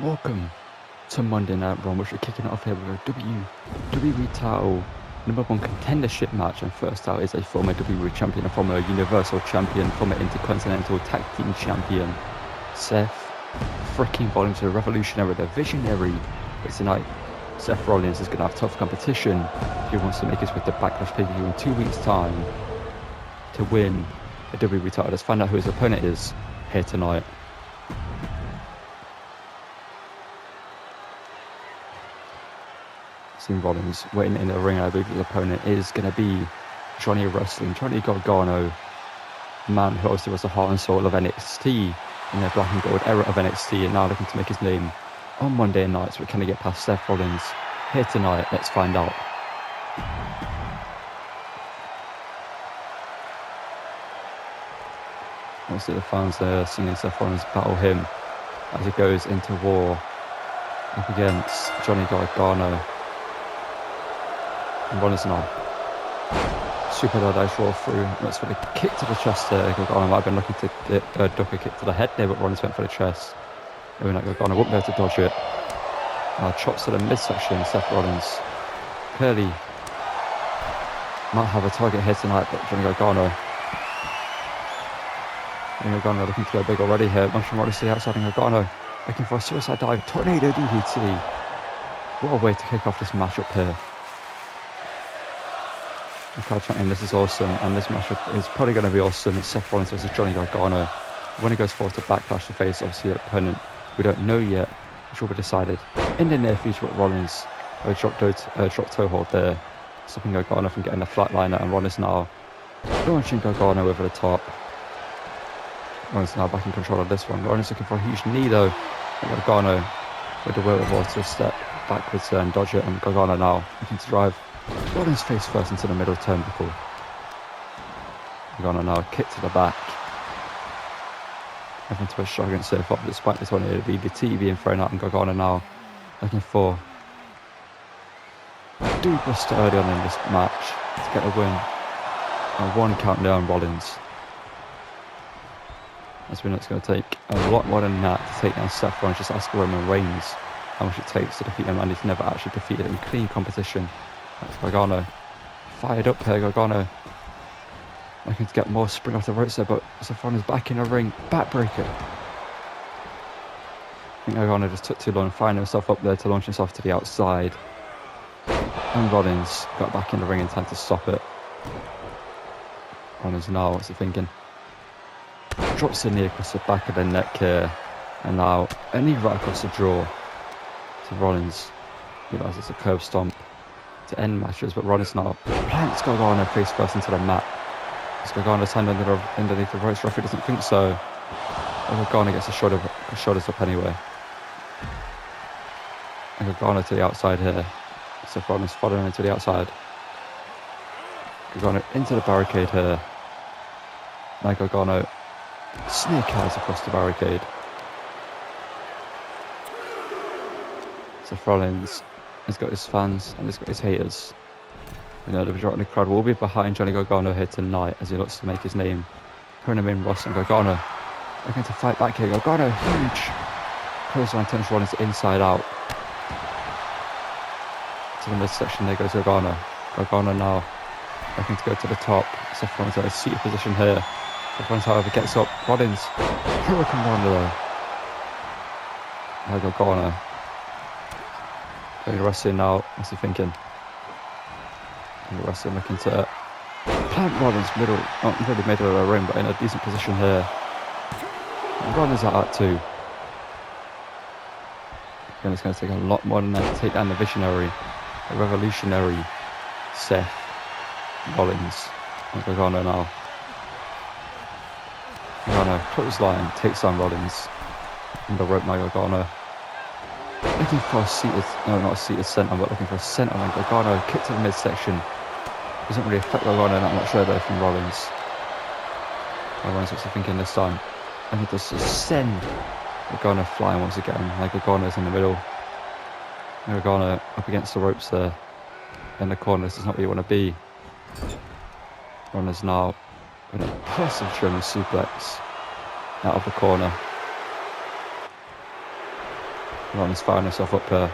Welcome to Monday Night Raw, which we're kicking it off here with a WWE title #1 contendership match. And first out is a former WWE champion, a former Universal champion, former Intercontinental Tag Team champion, Seth freaking Rollins, the revolutionary, the visionary. But tonight, Seth Rollins is going to have tough competition. He wants to make his way to Backlash pay-per-view in 2 weeks' time to win a WWE title. Let's find out who his opponent is here tonight. Seen Rollins waiting in the ring. I believe his opponent is going to be Johnny Gargano, man who obviously was the heart and soul of NXT in the black and gold era of NXT, and now looking to make his name on Monday nights. But can he get past Seth Rollins here tonight? Let's find out. Obviously the fans there singing Seth Rollins battle him as he goes into war up against Johnny Gargano. And Rollins now super low dice roll through. Looks for the kick to the chest there. Gargano might have been looking to duck a kick to the head there, but Rollins went for the chest. Maybe not. Gargano won't be able to dodge it. Chops to the midsection. Seth Rollins clearly might have a target here tonight, but Johnny Gargano looking to go big already here. Much from Rollins to the outside, and Gargano looking for a suicide dive. Tornado DDT. What a way to kick off this matchup here. The crowd chanting, this is awesome, and this matchup is probably going to be awesome. It's Seth Rollins versus Johnny Gargano. When he goes forward to Backlash to face, obviously, an opponent we don't know yet, which will be decided in the near future with Rollins. Drop toe hold there, stopping Gargano from getting the flatliner, and Rollins now launching Gargano over the top. Rollins now back in control of this one. Rollins looking for a huge knee though, and Gargano with the wherewithal to step backwards there and dodge it, and Gargano now looking to drive Rollins face first into the middle turnbuckle. Gargano now a kick to the back. Having to a shot against Seth Rollins despite this one, it'll be the TV being thrown out, and Gargano now looking for a duper early on in this match to get a win. A 1 count there on Rollins. As we know, it's going to take a lot more than that to take down Seth Rollins. Just ask Roman Reigns how much it takes to defeat him, and he's never actually defeated in clean competition. That's Gargano fired up here. Gargano looking to get more spring off the ropes there, but Seth Rollins back in the ring. Backbreaker. I think Gargano just took too long finding himself up there to launch himself to the outside. And Rollins got back in the ring in time to stop it. Rollins now, what's he thinking? Drops the knee across the back of the neck here. And now a knee right across the jaw. So Rollins realises it's a curb stomp to end matches, but Rollins now plants Gargano face first into the mat. Is Gargano's hand underneath the ropes? Referee doesn't think so. But Gargano gets the shoulders up anyway. And Gargano to the outside here. Seth Rollins following into the outside. Gargano into the barricade here. Now Gargano snake eyes across the barricade. Seth Rollins has got his fans and he's got his haters. We know the majority of the crowd will be behind Johnny Gargano here tonight as he looks to make his name on the main roster. And Gargano looking to fight back here. Gargano huge clothesline turns Rollins inside out. To the midsection, there goes Gargano. Gargano now looking to go to the top. Seth Rollins in a seated position here. Seth Rollins, however, gets up. Rollins, Hurricane Rana. Now Gargano going to wrestle now. What's he thinking? The wrestler looking to plant Rollins not really middle of the ring, but in a decent position here. And Rollins at 2. Again, it's going to take a lot more than that to take down the visionary, the revolutionary Seth Rollins. And Gargano now. Gargano clothesline takes on Rollins. And the rope now Gargano looking for a seated, no, not a seated senton, but looking for a senton. And Gargano kick to the midsection. Doesn't really affect Gargano that much there though from Rollins. Rollins what's he thinking this time? And he does send Gargano flying once again. Like Gargano's in the middle. And Gargano up against the ropes there. In the corner, this is not where you want to be. Rollins now with an impressive German suplex out of the corner. Rollins firing himself up here.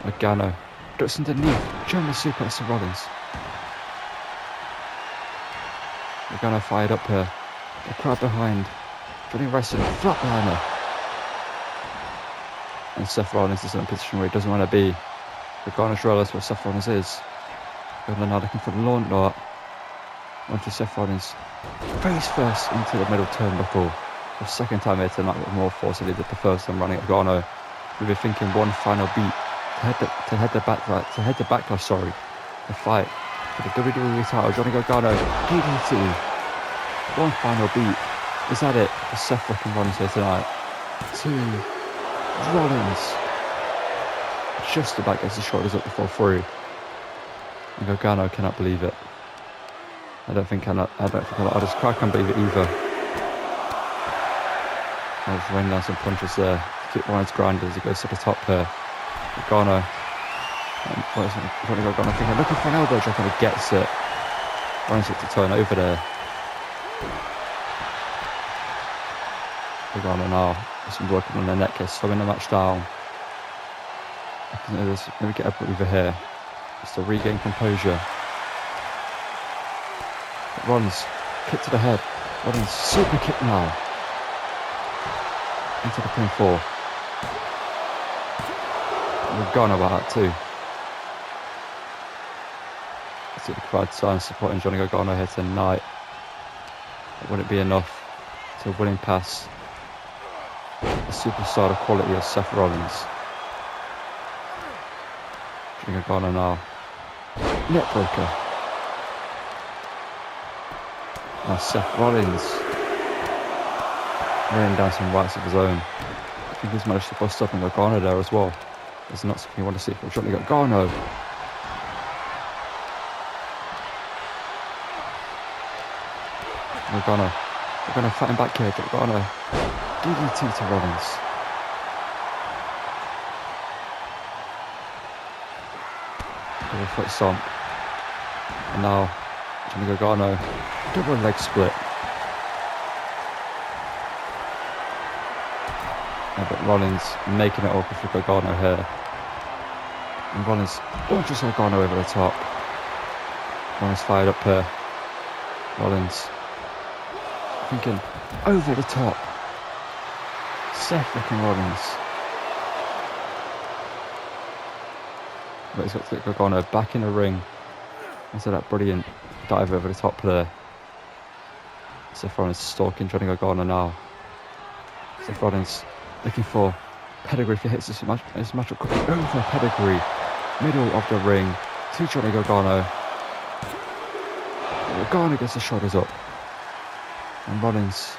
Gargano ducks underneath. German suplex to Rollins. Gargano fired up here. The crowd behind. Johnny wrestling. Flatliner. And Seth Rollins is in a position where he doesn't want to be. Gargano's realised where Seth Rollins is. Gargano now looking for the launch dart. Onto Seth Rollins. Face first into the middle turnbuckle. For the second time here tonight with more force than he did the first time running at Gargano. We were thinking one final beat to head the backlash. The fight for the WWE title. Johnny Gargano, DDT. One final beat. Is that it for Seth fucking Rollins here tonight? 2. Rollins. Just about gets his shoulders up before 3. And Gargano cannot believe it. I don't think a lot of this crowd can believe it either. I was raining down some punches there to keep Rollins grounded as he goes to the top here. Gargano. Gargano thinking, looking for an elbow drop, and he gets it. Rollins looks to turn over there. Gargano now has been working on the neck here, slowing the match down. Maybe get a breather here, just to regain composure. Rollins, kick to the head. Rollins, super kick now. Into the pinfall. We've gone about that too. Let's see the crowd sign supporting Johnny Gargano here tonight. But would it be enough to winning past the superstar of quality of Seth Rollins? Johnny Gargano now. Neck breaker. Now Seth Rollins laying down some rights of his own. I think he's managed to bust up in Gargano there as well. It's not something you want to see from Johnny Gargano. Gargano fighting back here. Gargano DDT to Rollins. Double foot stomp. And now Johnny Gargano, double leg split. But Rollins making it awkward for Gargano here. And Rollins launches Gargano over the top. Rollins fired up here. Rollins thinking over the top. Seth fucking Rollins. But he's got to get Gargano back in the ring. Into that brilliant dive over the top there. Seth Rollins stalking Johnny Gargano now. Seth Rollins looking for pedigree. If he hits this matchup, could be over pedigree. Middle of the ring to Johnny Gargano. Gargano gets the shoulders up. And Rollins,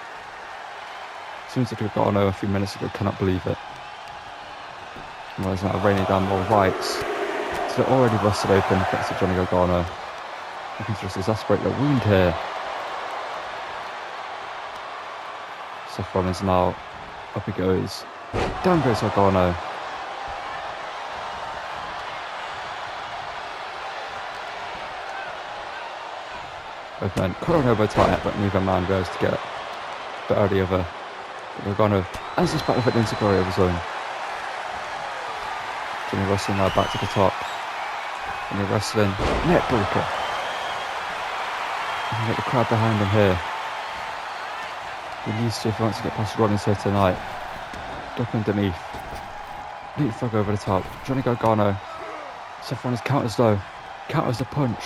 seems to Gargano a few minutes ago, cannot believe it. And Rollins now raining down more rights. So they're already busted open thanks to Johnny Gargano. Looking to just exasperate the wound here. Seth Rollins now, up he goes. Down goes Gargano. Both men caught on elbow tight, but neither man goes to get it. But early over. Gargano has this battle for Integral of his own. Johnny wrestling now back to the top. Johnny wrestling, neck breaker. You can get the crowd behind him here. He needs to if he wants to get past Rollins here tonight. Duck underneath. Leapfrog over the top. Johnny Gargano. Seth Rollins counters though. Counters the punch.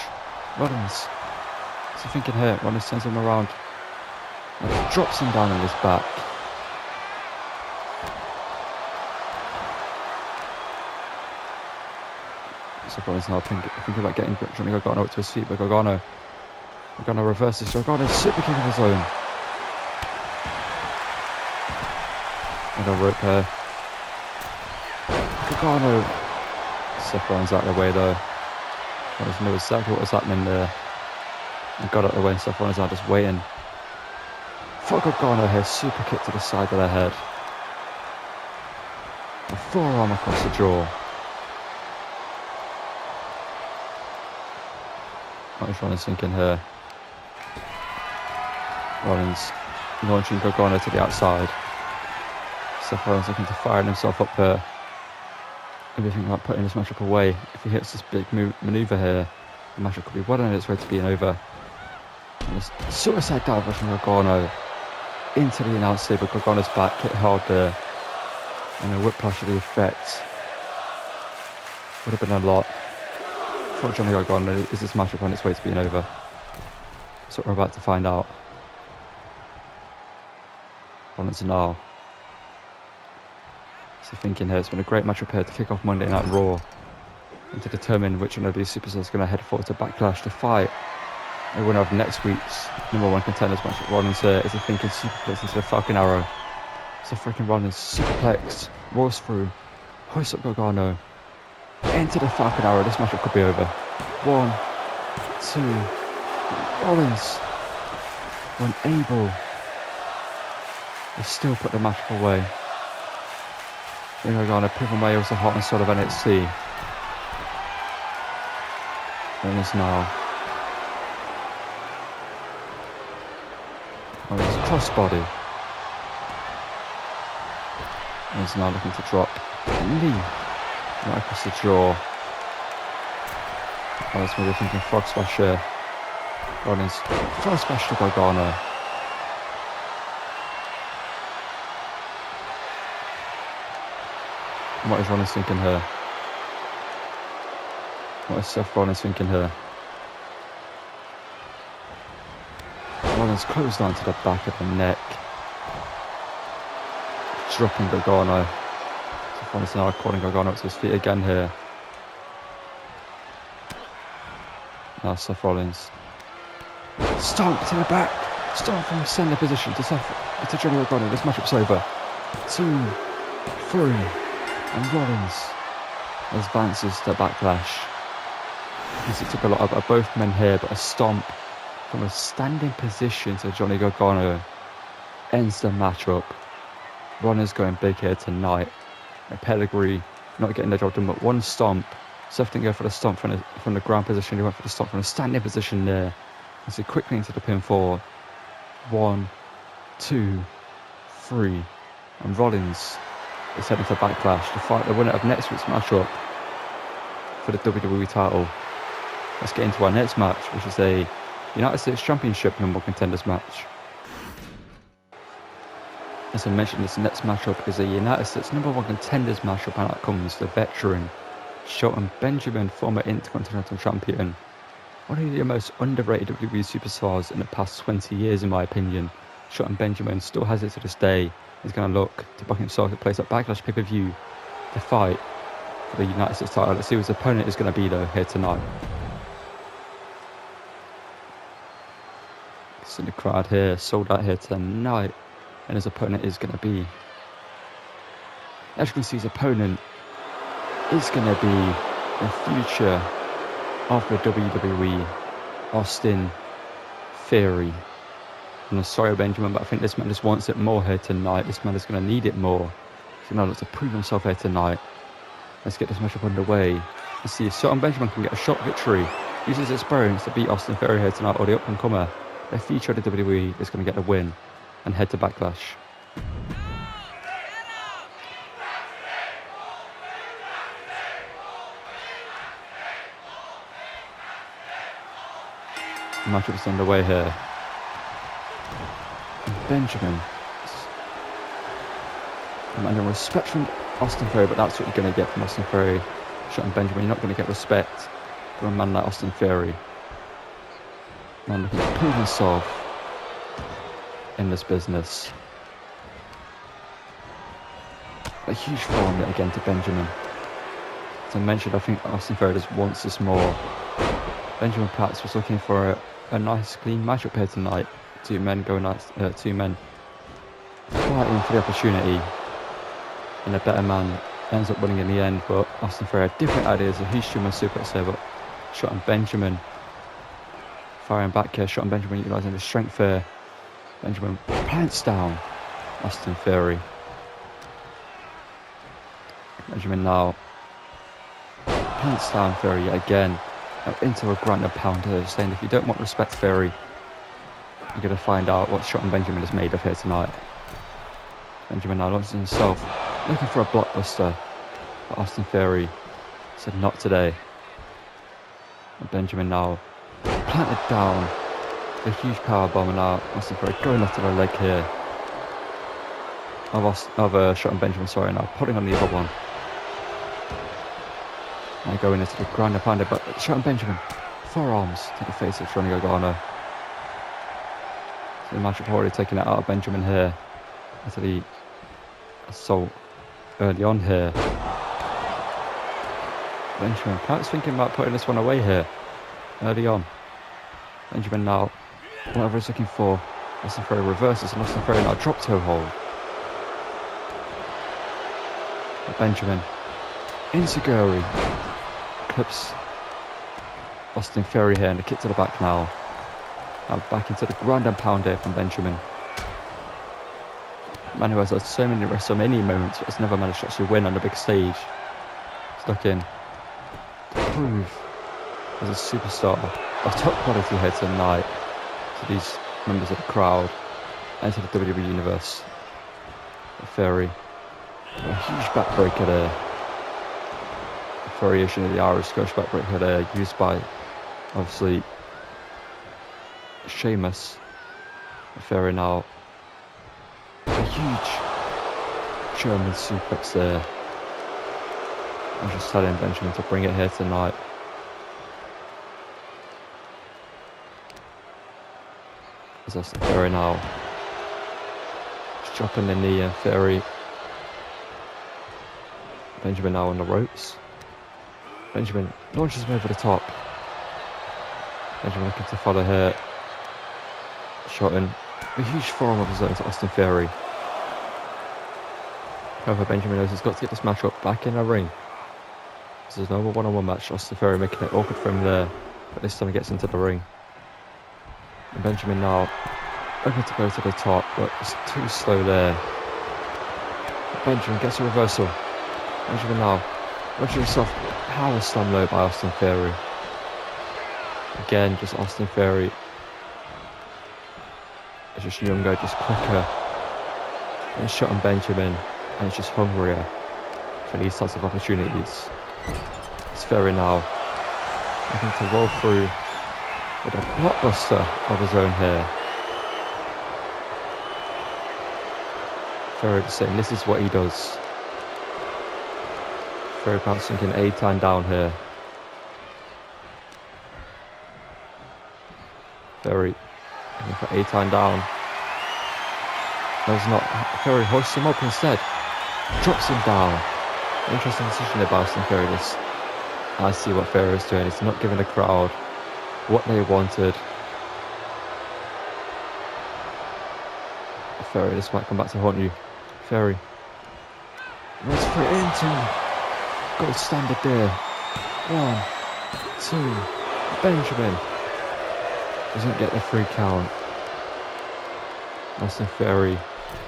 Rollins. So thinking here, Rollins sends him around. And drops him down on his back. Seth Rollins now thinking about getting Johnny Gargano up to his feet, but Gargano reverses. Gargano super kick of his own. And a rope here. Gargano. Seth Rollins out of the way though. Rollins knew exactly what was happening there. And got out of the way. Seth Rollins now just waiting. For Gargano here. Super kick to the side of the head. A forearm across the jaw. Rollins thinking here. Rollins launching Gargano to the outside. Seth Rollins looking to fire himself up here. Everything about putting this matchup away. If he hits this big manoeuvre here, the matchup could be well on its way to being over. And this suicide dive from Gargano into the announce table. Gargano's back, hit hard there. And a whiplash of the effect. Would have been a lot. For Johnny Gargano, is this matchup on its way to being over? That's what we're about to find out. Rollins now. So thinking here, it's been a great matchup here to kick off Monday Night Raw and to determine which one of these superstars is going to head forward to Backlash to fight the winner of next week's #1 contenders match. Rollins here is a thinking superplex into the Falcon Arrow. So freaking Rollins superplex, rolls through, hoists up Gargano, into the Falcon Arrow. This matchup could be over. 1, 2, Rollins, unable to still put the matchup away. Gargano proving way was the heart and soul of NXT. Rollins now. Rollins crossbody. Rollins now looking to drop a knee right across the jaw. Rollins maybe thinking frog splash here. Rollins frog splash to Gargano. What is Rollins thinking here? What is Seth Rollins thinking here? Rollins closed down to the back of the neck. Dropping Gargano. Seth Rollins now calling Gargano up to his feet again here. Now Seth Rollins. Stomp to the back. Stomp from center position to Johnny Gargano. This matchup's over. 2, 3. And Rollins advances to Backlash. He took a lot of both men here, but a stomp from a standing position to Johnny Gargano ends the matchup. Rollins going big here tonight. A pedigree, not getting the job done, but one stomp. Seth didn't go for the stomp from the ground position, he went for the stomp from a standing position there. As he quickly into the pinfall. 1, 2, 3. And Rollins is heading to Backlash to fight the winner of next week's matchup for the WWE title. Let's get into our next match, which is a United States Championship #1 contenders match. As I mentioned, this next matchup is a United States #1 contenders matchup, and out comes the veteran Shelton Benjamin, former Intercontinental Champion. One of the most underrated WWE superstars in the past 20 years, in my opinion. Shelton Benjamin still has it to this day. He's going to look to book himself to place at Backlash pay-per-view to fight for the United States title. Let's see who his opponent is going to be, though, here tonight. See the crowd here, sold out here tonight, and his opponent is going to be... As you can see, his opponent is going to be the future of the WWE, Austin Theory. I'm sorry, Benjamin, but I think this man just wants it more here tonight. This man is going to need it more. He's going to look to prove himself here tonight. Let's get this matchup underway. Let's see if Shelton Benjamin can get a shot victory. Uses his experience to beat Austin Theory here tonight, or the up-and-comer, the future of the WWE, is going to get the win and head to Backlash. The matchup is underway here. Benjamin demanding respect from Austin Theory, but that's what you're going to get from Austin Theory. Shelton Benjamin, you're not going to get respect from a man like Austin Theory. Man looking to prove himself in this business. A huge forearm again to Benjamin. As I mentioned, I think Austin Theory just wants this more. Benjamin perhaps was looking for a nice clean matchup here tonight. Two men fighting for the opportunity, and a better man ends up winning in the end. But Austin Theory had different ideas. A huge human suplex there, but Shelton Benjamin firing back here. Shelton Benjamin utilising his strength there. Benjamin plants down Austin Theory. Benjamin now plants down Theory yet again. Now into a ground and pound here, saying if you don't want respect, Theory, you're going to find out what Shelton Benjamin is made of here tonight. Benjamin now launches himself, looking for a blockbuster. But Austin Theory said not today. And Benjamin now planted down the huge power bomb, and now Austin Theory going after the leg here. Of Shelton Benjamin, sorry, now putting on the other one. And going into the ground and pounder, but Shelton Benjamin, forearms to the face of Johnny Gargano. So the match have already taken it out of Benjamin here. Into the assault early on here. Benjamin perhaps thinking about putting this one away here early on. Benjamin now, whatever he's looking for, Austin Theory reverses, and Austin Theory now drop toe hold. But Benjamin, Insiguri, clips Austin Theory here, and a kick to the back now. Now back into the ground and pound here from Benjamin. Man who has had so many WrestleMania moments, but has never managed to actually win on the big stage. He's looking to prove as a superstar of top quality here tonight to these members of the crowd and to the WWE Universe. The Theory, a huge backbreaker there. A variation of the Irish Scottish backbreaker there, used by, obviously, Sheamus. The Theory now, a huge German suplex there. I'm just telling Benjamin to bring it here tonight. As Austin Theory now just dropping the knee, and Theory. Benjamin now on the ropes. Benjamin launches him over the top. Benjamin looking to follow here. Shotting a huge forearm of his own to Austin Theory. However, Benjamin knows he's got to get this match up back in the ring. This is no one-on-one match. Austin Theory making it awkward for him there, but this time he gets into the ring. And Benjamin now looking to go to the top, but it's too slow there. Benjamin gets a reversal. Benjamin now watching himself power slam low by Austin Theory. Again, just Austin Theory. It's just younger, just quicker. And shot on Benjamin, and it's just hungrier for these types of opportunities. It's Theory now looking to roll through with a blockbuster of his own here. Theory just saying this is what he does. Theory perhaps thinking A-time down here. Theory looking for A-time down. There's not. Theory hoists him up instead. Drops him down. Interesting decision there by Austin Theory. I see what Theory is doing. He's not giving the crowd what they wanted. Theory, this might come back to haunt you. Theory. Let's put it into gold standard there. 1, 2. Benjamin doesn't get the free count. Austin Theory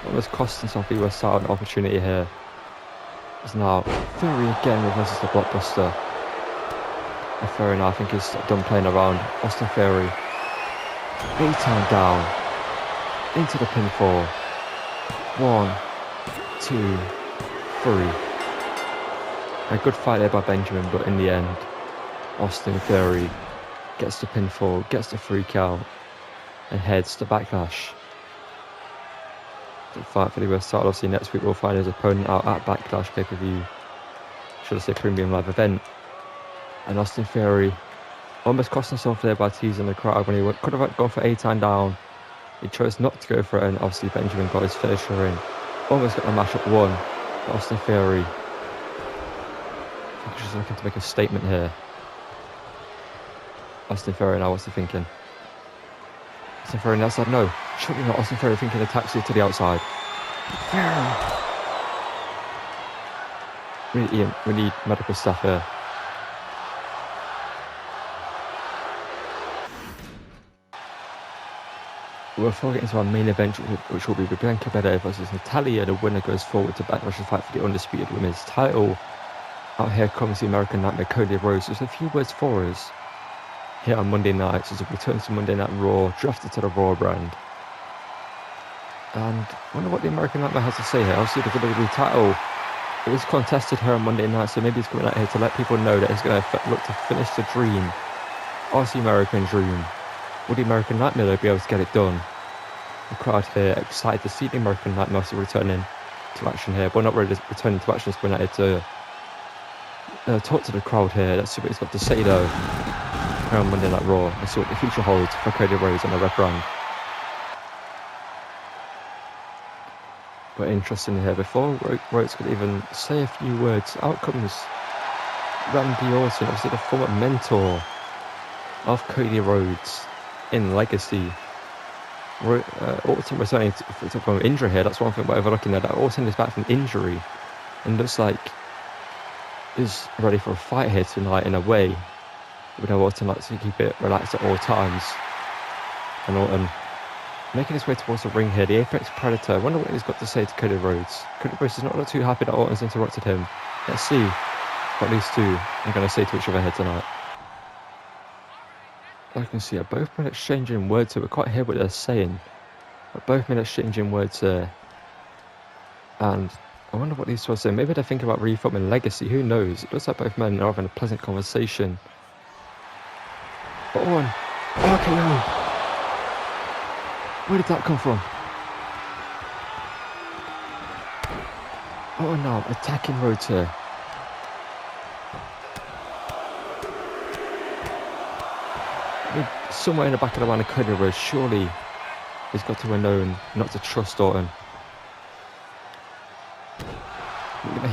almost cost himself the US title opportunity here. As now Theory again reverses the blockbuster. And Theory now I think is done playing around. Austin Theory, A-time down into the pinfall. 1, 2, 3. A good fight there by Benjamin, but in the end, Austin Theory gets the pinfall, gets the free count, and heads to Backlash. The fight for the US title. Obviously, next week we'll find his opponent out at Backlash pay-per-view. Should I say premium live event? And Austin Theory almost cost himself there by teasing the crowd when he could have gone for A-time down. He chose not to go for it, and obviously Benjamin got his finisher in. Almost got the match at 1. But Austin Theory, I think he's just looking to make a statement here. Austin Theory now, what's he thinking? Austin Theory on the outside, no. Surely not. Austin Theory thinking a taxi to the outside. We need medical staff here. Before we get into our main event, which will be Bianca Belair versus Natalya, the winner goes forward to Backlash to fight for the undisputed women's title. Out here comes the American Nightmare, Cody Rhodes. There's a few words for us here on Monday nights as it returns to Monday Night Raw, drafted to the Raw brand. And I wonder what the American Nightmare has to say here. Obviously, the WWE title is contested here on Monday night, so maybe he's coming out here to let people know that he's going to look to finish the dream. Obviously, American Dream. Will the American Nightmare though be able to get it done? The crowd here excited to see the American Nightmare obviously returning to action here. Well, not really returning to action, just going out here to talk to the crowd here. Let's see what he's got to say though here on Monday Night Raw. Let's see what the future holds for Cody Rhodes and the Red Brand. But interesting here, before Rhodes could even say a few words, out comes Randy Orton, obviously the former mentor of Cody Rhodes in Legacy. Orton returning from injury here. That's one thing we're overlooking there. That Orton is back from injury and looks like is ready for a fight here tonight in a way. We know Orton likes to keep it relaxed at all times. And Orton making his way towards the ring here. The Apex Predator. I wonder what he's got to say to Cody Rhodes. Cody Rhodes does not look too happy that Orton's interrupted him. Let's see what these two are going to say to each other here tonight. I can see both men exchanging words here. We can't hear what they're saying, but both men exchanging words here. And I wonder what these two are saying. Maybe they're thinking about refilming Legacy. Who knows? It looks like both men are having a pleasant conversation. But Orton, RKO. Where did that come from? Oh no, attacking Rhodes here. Somewhere in the back of the line of Cody Rhodes, surely he's got to have known not to trust Orton.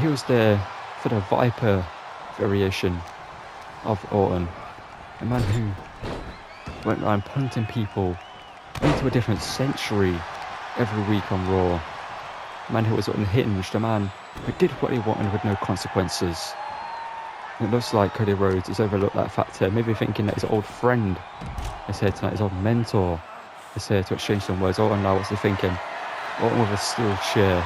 He was there for the Viper variation of Orton. A man who went around punting people into a different century every week on Raw. A man who was unhinged, a man who did what he wanted with no consequences. And it looks like Cody Rhodes has overlooked that fact here, maybe thinking that his old friend is here tonight, his old mentor is here to exchange some words. Orton now, what's he thinking? Orton with a steel chair.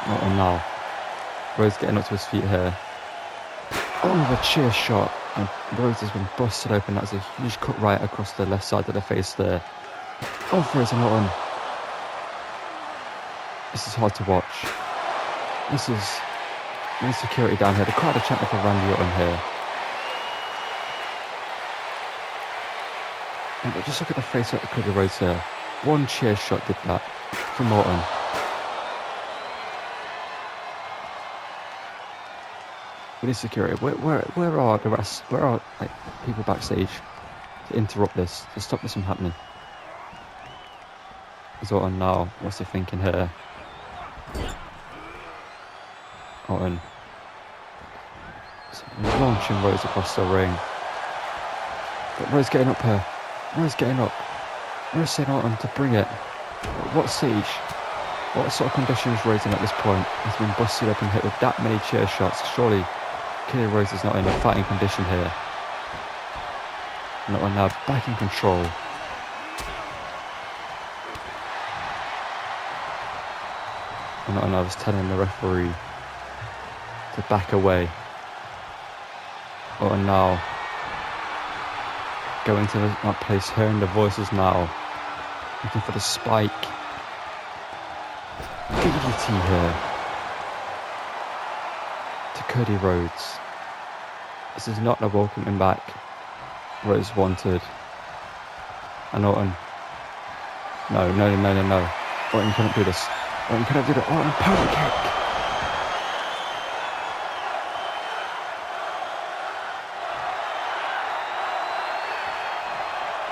Orton now. Rhodes getting up to his feet here. Orton with a chair shot. And Rhodes has been busted open. That's a huge cut right across the left side of the face there. Oh, for it, and Orton. This is hard to watch. This is no security down here. The crowd are chanting for Randy Orton here. And just look at the face of Cody Rhodes here. One chair shot did that from Orton. We need security. Where are the rest? Where are people backstage to interrupt this, to stop this from happening? Is Orton now? What's he thinking here? Orton launching Rhodes across the ring. But Rhodes getting up here. Rhodes getting up. Rhodes saying Orton to bring it. What stage? What sort of condition is Rhodes in at this point? He's been busted up and hit with that many chair shots. Surely Cody Rhodes is not in a fighting condition here. Not now back in control. And not now was telling the referee to back away. Or now going to that place, hearing the voices now, looking for the spike. DDT here to Cody Rhodes. This is not a welcoming back Rhodes wanted. And Orton, no. Orton couldn't do this. Orton couldn't do that. Orton, power kick.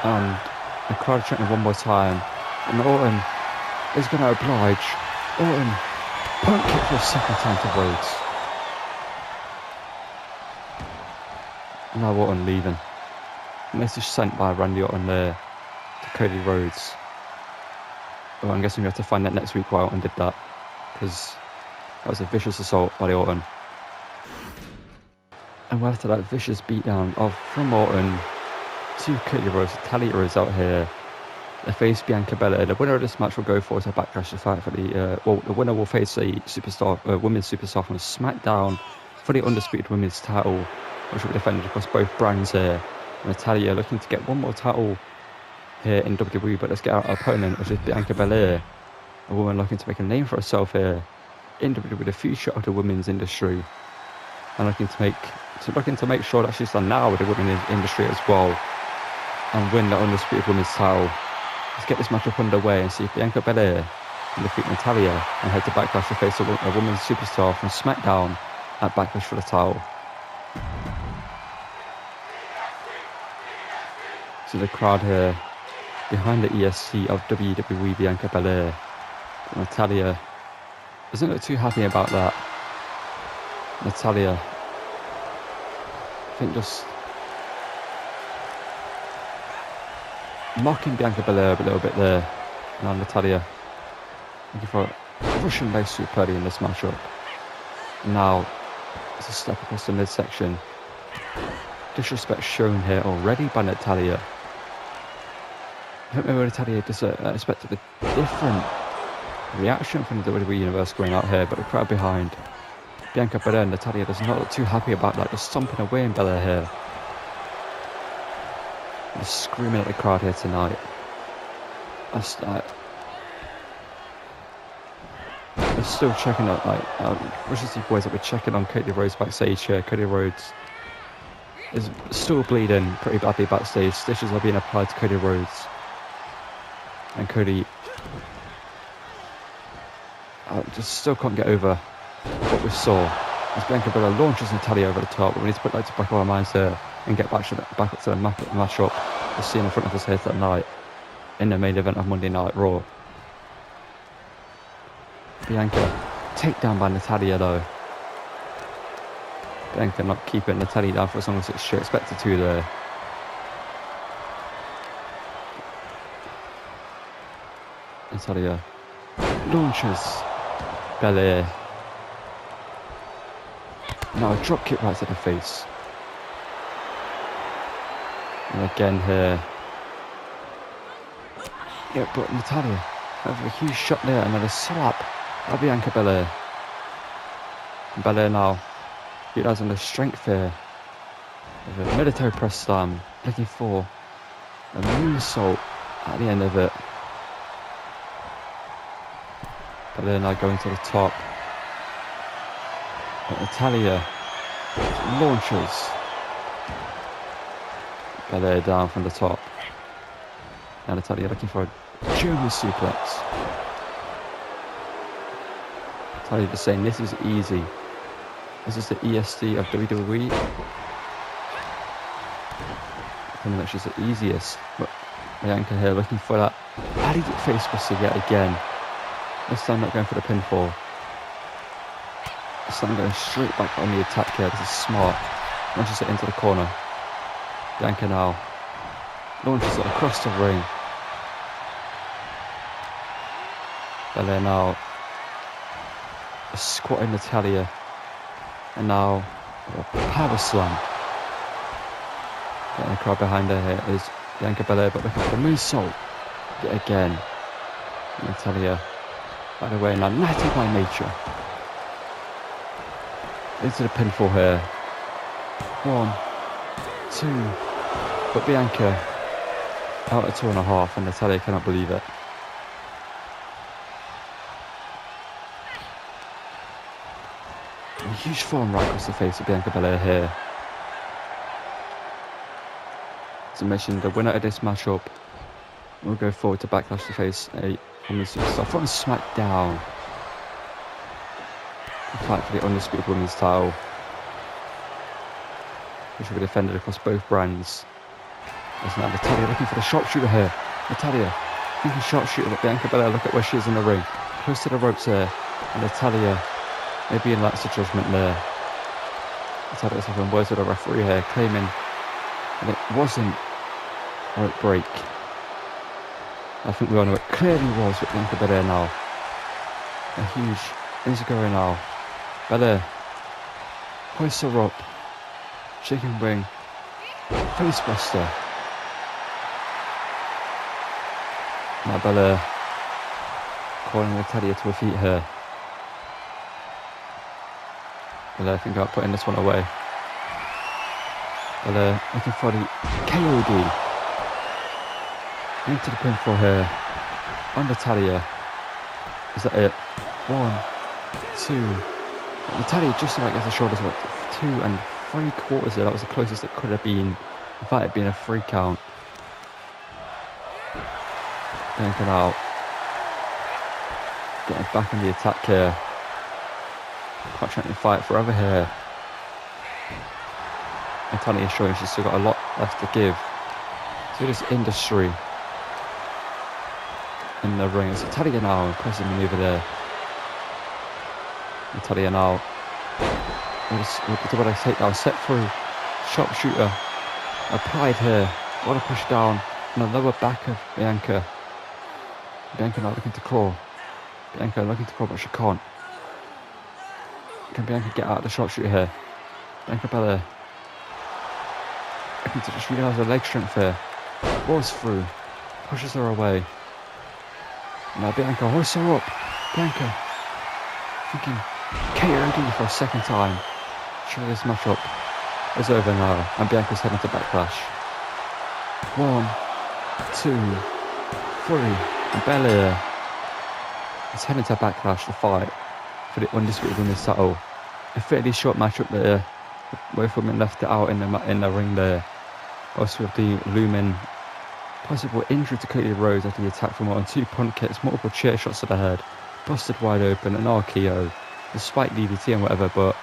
And the crowd chanting one more time. And Orton is going to oblige. Orton, punt kick for a second time to Rhodes. Now Orton leaving. Message sent by Randy Orton there to Cody Rhodes. Well, I'm guessing we have to find that next week why Orton did that. Because that was a vicious assault by Orton. And after that vicious beatdown from Orton to Cody Rhodes, Natalya is out here. The face Bianca Belair. The winner of this match will go forward to Backlash to fight for the the winner will face a women's superstar from SmackDown for the undisputed women's title, which will be defended across both brands here. Natalya looking to get one more title here in WWE, but let's get our opponent, which is Bianca Belair, a woman looking to make a name for herself here in WWE, the future of the women's industry, and looking to make sure that she's done now with the women's industry as well, and win the undisputed women's title. Let's get this matchup underway and see if Bianca Belair can defeat Natalya and head to Backlash to face a women's superstar from SmackDown at Backlash for the title. So the crowd here behind the ESC of WWE, Bianca Belair. But Natalya doesn't look too happy about that. Natalya, I think, just mocking Bianca Belair a little bit there. Now Natalya looking for a Russian leg sweep early in this matchup. Now it's a step across the midsection. Disrespect shown here already by Natalya. I don't know where Natalya just expected a different reaction from the WWE Universe going out here, but the crowd behind Bianca Belair and Natalya does not look too happy about that. Just stomping away in Belair here. Just screaming at the crowd here tonight. They're still checking out, Russian boys that were checking on Cody Rhodes backstage here. Cody Rhodes is still bleeding pretty badly backstage. Stitches are being applied to Cody Rhodes. And Cody just still can't get over what we saw as Bianca Belair launches Natalya over the top. But we need to put that to back of our minds here and get back up to the matchup we're seeing in front of us here tonight in the main event of Monday Night Raw. Bianca takedown by Natalya though. Bianca not keeping Natalya down for as long as she expected to there. Natalya launches Belair. Now a drop kick right to the face. And again here. Yeah, but Natalya have a huge shot there and then a slap by Bianca Belair. And Belair now utilizing the strength here with a military press slam, looking for a moonsault at the end of it. Belair now going to the top. But Natalya launches Belair down from the top. Now Natalya looking for a German suplex. Natalya just saying this is easy. This is the ESC of WWE. I think that's just the easiest. But Bianca here looking for that added face buster yet again. This time not going for the pinfall. This time going straight back on the attack here. This is smart. Launches it into the corner. Bianca now launches it across the ring. Belair now squatting Natalya. And now a power slam. Getting the crowd behind her here is Bianca Belair, but looking for the moonsault yet again. Natalya, by the way, now natty by nature. Into the pinfall here. 1, 2, but Bianca out at 2.5, and Natalya cannot believe it. A huge form right across the face of Bianca Belair here. As I mentioned, the winner of this matchup will go forward to Backlash to face a women's superstar from SmackDown. The fight for the undisputed women's title, which will be defended across both brands. There's now Natalya looking for the sharpshooter here. Natalya thinking sharpshooter, but Bianca Belair, look at where she is in the ring. Close to the ropes here. And Natalya maybe in lapse of judgment there. Natalya's having words with the referee here, claiming that it wasn't a rope break. I think we all know it clearly was with Bianca Belair now. A huge Inzaguri now. Belair hoists her up. Chicken wing. Facebuster. Now Belair calling Natalya to her feet here. Belair thinking about putting this one away. Belair looking for the KOD. Into the pinfall here. On Natalya. Is that it? 1, 2. Natalya just about gets the shoulders up. 2 3/4 there. That was the closest it could have been without it being a 3 count. Bianca out. Getting back on the attack here. Quite trying to fight forever here. Natalya is showing she's still got a lot left to give to this industry. In the ring, it's Natalya now, impressive maneuver there. Natalya now with the double takedown, set through, sharpshooter applied here. What a push down on the lower back of Bianca. Bianca now looking to crawl. Bianca looking to crawl, but she can't. Can Bianca get out of the sharpshooter here? Bianca Belair looking to just realise her leg strength here. Rolls through, pushes her away. Now Bianca hoists her up. Bianca thinking KOD for a second time. Surely this matchup is over now, and Bianca's heading to Backlash. 1, 2, 3, and Belair is heading to Backlash to fight for the undisputed women's title. A fairly short matchup there. Both women left it out in the ring there. Also with the looming possible injury to Rhodes after the attack from more than 2 punt kicks, multiple chair shots to the head, busted wide open, an RKO, despite DDT and whatever, but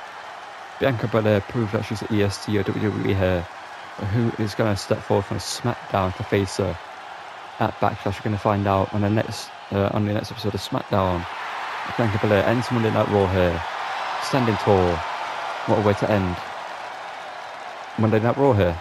Bianca Belair proved that she's an EST or WWE here, but who is going to step forward from SmackDown to face her at Backlash? We're going to find out on the next episode of SmackDown. Bianca Belair ends Monday Night Raw here, standing tall. What a way to end Monday Night Raw here.